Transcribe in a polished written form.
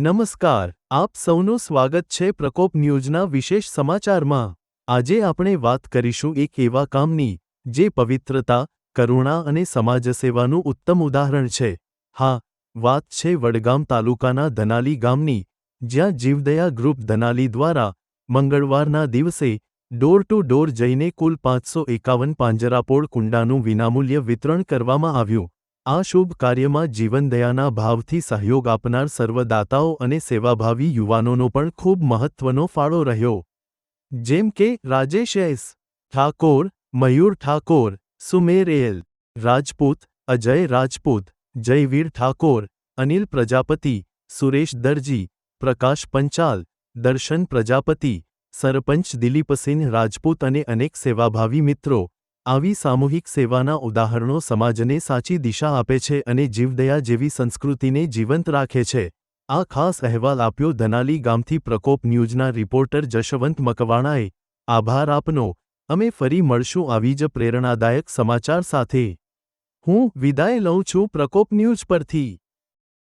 નમસ્કાર, આપ સૌનું સ્વાગત છે પ્રકોપ ન્યૂઝના વિશેષ સમાચારમાં। આજે આપણે વાત કરીશું એક એવા કામની જે પવિત્રતા, કરુણા અને સમાજસેવાનું ઉત્તમ ઉદાહરણ છે। હા, વાત છે વડગામ તાલુકાના ધનાલી ગામની, જ્યાં જીવદયા ગ્રુપ ધનાલી દ્વારા મંગળવારના દિવસે ડોર ટુ ડોર જઈને કુલ 551 પાંજરાપોળ કુંડાનું વિનામૂલ્ય વિતરણ કરવામાં આવ્યું। આ શુભ કાર્યમાં જીવનદયાના ભાવથી સહયોગ આપનાર સર્વદાતાઓ અને સેવાભાવી યુવાનોનો પણ ખૂબ મહત્વનો ફાળો રહ્યો, જેમ કે રાજેશ એસ ઠાકોર, મયુર ઠાકોર, સુમેર એલ રાજપૂત, અજય રાજપૂત, જયવીર ઠાકોર, અનિલ પ્રજાપતિ, સુરેશ દરજી, પ્રકાશ પંચાલ, દર્શન પ્રજાપતિ, સરપંચ દિલીપસિંહ રાજપૂત અને અનેક સેવાભાવી મિત્રો। આવી સામૂહિક સેવાના ઉદાહરણો સમાજને સાચી દિશા આપે છે અને જીવદયા જેવી સંસ્કૃતિને જીવંત રાખે છે। આ ખાસ અહેવાલ આપ્યો ધનાલી ગામથી પ્રકોપ ન્યૂઝના રિપોર્ટર જશવંત મકવાણાએ। આભાર આપનો। અમે ફરી મળશું આવી જ પ્રેરણાદાયક સમાચાર સાથે। હું વિદાય લઉં છું પ્રકોપ ન્યૂઝ પરથી।